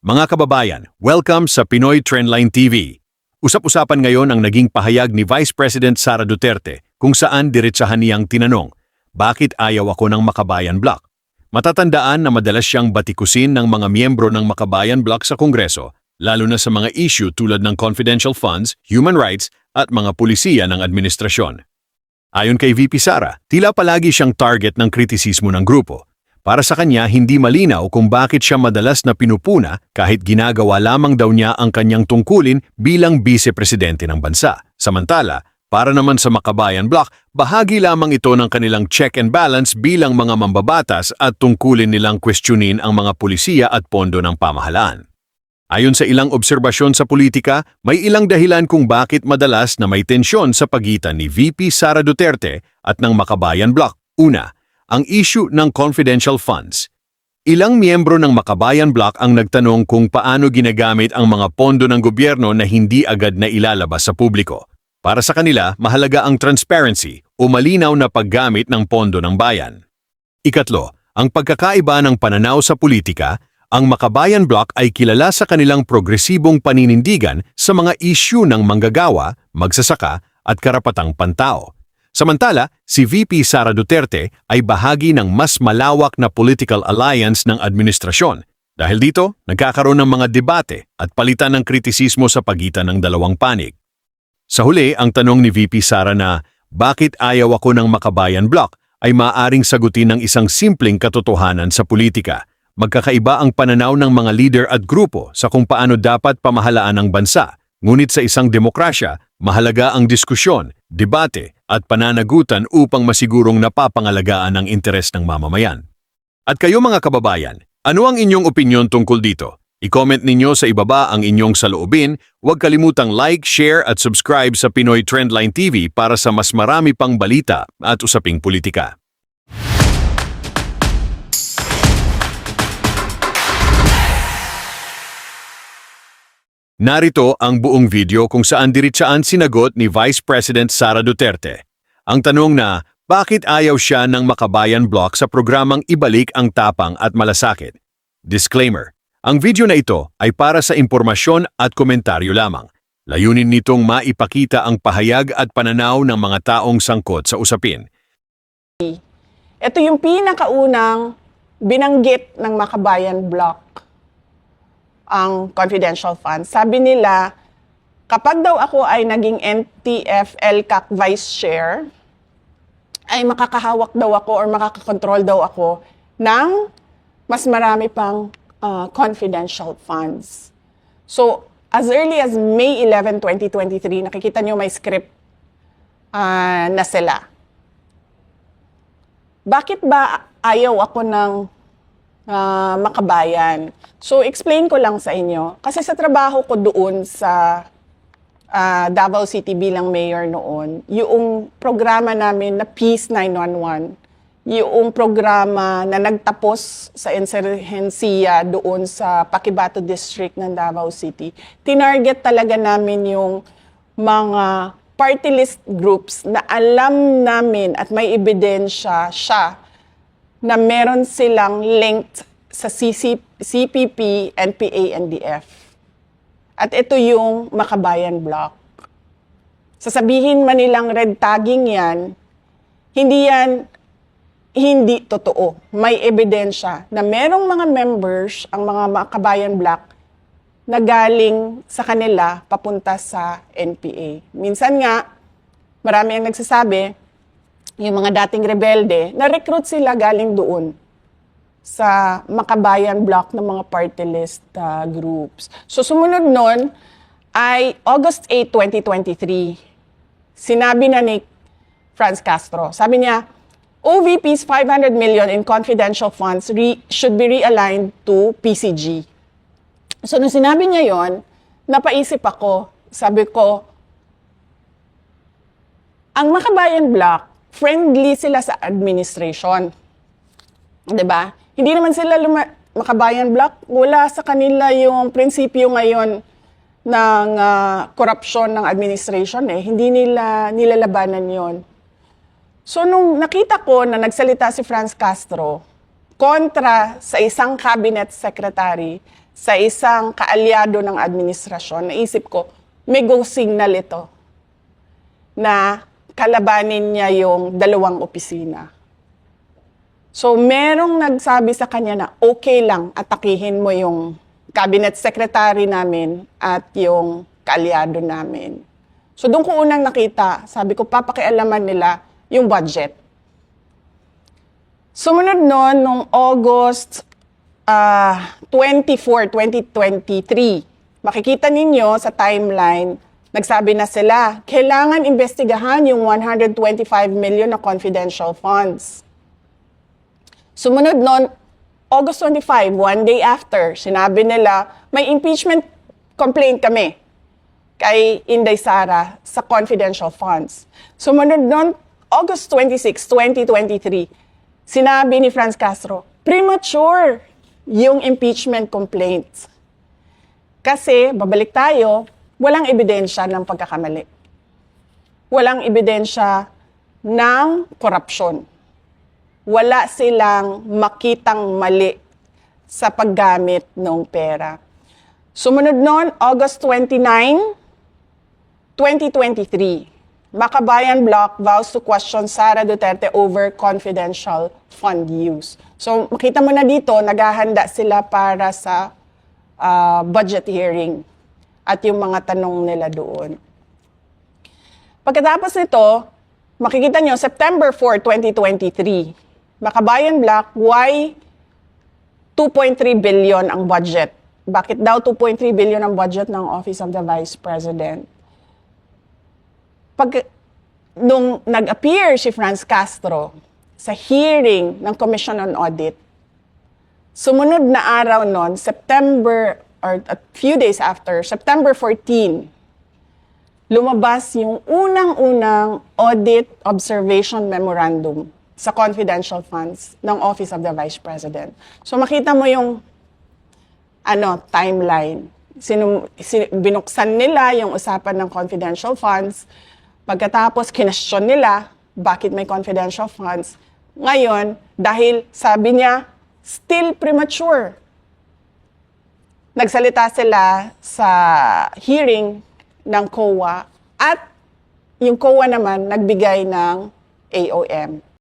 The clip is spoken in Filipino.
Mga kababayan, welcome sa Pinoy Trendline TV. Usap-usapan ngayon ang naging pahayag ni Vice President Sara Duterte kung saan diretsahan niyang tinanong, bakit ayaw ako ng Makabayan Bloc? Matatandaan na madalas siyang batikusin ng mga miyembro ng Makabayan Bloc sa Kongreso, lalo na sa mga issue tulad ng confidential funds, human rights at mga pulisiya ng administrasyon. Ayon kay VP Sara, tila palagi siyang target ng kritisismo ng grupo. Para sa kanya, hindi malinaw kung bakit siya madalas na pinupuna kahit ginagawa lamang daw niya ang kanyang tungkulin bilang vice-presidente ng bansa. Samantala, para naman sa Makabayan Bloc, bahagi lamang ito ng kanilang check and balance bilang mga mambabatas at tungkulin nilang questionin ang mga pulisiya at pondo ng pamahalaan. Ayon sa ilang obserbasyon sa politika, may ilang dahilan kung bakit madalas na may tensyon sa pagitan ni VP Sara Duterte at ng Makabayan Bloc. Una, ang issue ng confidential funds. Ilang miyembro ng Makabayan Bloc ang nagtanong kung paano ginagamit ang mga pondo ng gobyerno na hindi agad na ilalabas sa publiko. Para sa kanila, mahalaga ang transparency o malinaw na paggamit ng pondo ng bayan. Ikatlo, ang pagkakaiba ng pananaw sa politika. Ang Makabayan Bloc ay kilala sa kanilang progresibong paninindigan sa mga issue ng manggagawa, magsasaka at karapatang pantao. Samantala, si VP Sara Duterte ay bahagi ng mas malawak na political alliance ng administrasyon. Dahil dito, nagkakaroon ng mga debate at palitan ng kritisismo sa pagitan ng dalawang panig. Sa huli, ang tanong ni VP Sara na, bakit ayaw ako ng Makabayan Bloc, ay maaaring sagutin ng isang simpleng katotohanan sa politika. Magkakaiba ang pananaw ng mga leader at grupo sa kung paano dapat pamahalaan ang bansa. Ngunit sa isang demokrasya, mahalaga ang diskusyon, debate at pananagutan upang masigurong napapangalagaan ang interes ng mamamayan. At kayo mga kababayan, ano ang inyong opinyon tungkol dito? I-comment ninyo sa ibaba ang inyong saloobin, huwag kalimutang like, share at subscribe sa Pinoy Trendline TV para sa mas marami pang balita at usaping politika. Narito ang buong video kung saan diretsaan sinagot ni Vice President Sara Duterte. Ang tanong na, bakit ayaw siya ng Makabayan Bloc sa programang Ibalik ang Tapang at Malasakit? Disclaimer, ang video na ito ay para sa impormasyon at komentaryo lamang. Layunin nitong maipakita ang pahayag at pananaw ng mga taong sangkot sa usapin. Ito yung pinakaunang binanggit ng Makabayan Bloc, ang confidential funds. Sabi nila, kapag daw ako ay naging NTF-LCAC Vice Chair, ay makakahawak daw ako or makakakontrol daw ako ng mas marami pang confidential funds. So, as early as May 11, 2023, nakikita nyo may script na sila. Bakit ba ayaw ako ng Makabayan? So, explain ko lang sa inyo. Kasi sa trabaho ko doon sa Davao City bilang mayor noon, yung programa namin na Peace 911, yung programa na nagtapos sa insurhensiya doon sa Paquibato District ng Davao City, tinarget talaga namin yung mga party list groups na alam namin at may ebidensya siya na meron silang linked sa CPP, NPA, NDF. At ito yung Makabayan Bloc. Sasabihin man nilang red tagging yan, hindi totoo. May ebidensya na merong mga members, ang mga Makabayan Bloc, na galing sa kanila papunta sa NPA. Minsan nga, marami ang nagsasabi, yung mga dating rebelde, na-recruit sila galing doon sa Makabayan Bloc ng mga party list groups. So sumunod nun ay August 8, 2023. Sinabi na ni Franz Castro, sabi niya, OVP's 500 million in confidential funds should be realigned to PCG. So nung sinabi niya yon, napaisip ako, sabi ko, ang Makabayan Bloc, friendly sila sa administration. 'Di ba? Hindi naman sila Makabayan Bloc, wala sa kanila yung prinsipyo ngayon ng korupsyon ng administration eh. Hindi nila nilalabanan 'yon. So nung nakita ko na nagsalita si Franz Castro kontra sa isang cabinet secretary sa isang kaalyado ng administrasyon, naisip ko, may go signal ito na kalabanin niya yung dalawang opisina. So, merong nagsabi sa kanya na okay lang atakihin mo yung cabinet secretary namin at yung kaalyado namin. So, doon ko unang nakita, sabi ko, papakialaman nila yung budget. Sumunod noon, noong August 24, 2023, makikita ninyo sa timeline, nagsabi na sila, kailangan investigahan yung 125 million na confidential funds. Sumunod noon, August 25, one day after, sinabi nila, may impeachment complaint kami kay Inday Sara sa confidential funds. Sumunod noon, August 26, 2023, sinabi ni Franz Castro, premature yung impeachment complaints. Kasi, babalik tayo, walang ebidensya ng pagkakamali. Walang ebidensya ng korupsyon. Wala silang makitang mali sa paggamit ng pera. Sumunod noon, August 29, 2023, Makabayan Bloc vows to question Sara Duterte over confidential fund use. So, makita mo na dito, naghahanda sila para sa budget hearing at yung mga tanong nila doon. Pagkatapos nito, makikita nyo, September 4, 2023, Makabayan Bloc, why 2.3 billion ang budget? Bakit daw 2.3 billion ang budget ng Office of the Vice President? Nung nag-appear si Franz Castro sa hearing ng Commission on Audit, sumunod na araw nun, September, or a few days after, September 14, lumabas yung unang-unang Audit Observation Memorandum sa confidential funds ng Office of the Vice President. So makita mo yung timeline. Binuksan nila yung usapan ng confidential funds. Pagkatapos, kinestyon nila bakit may confidential funds. Ngayon, dahil sabi niya, still premature. Nagsalita sila sa hearing ng COA at yung COA naman nagbigay ng AOM.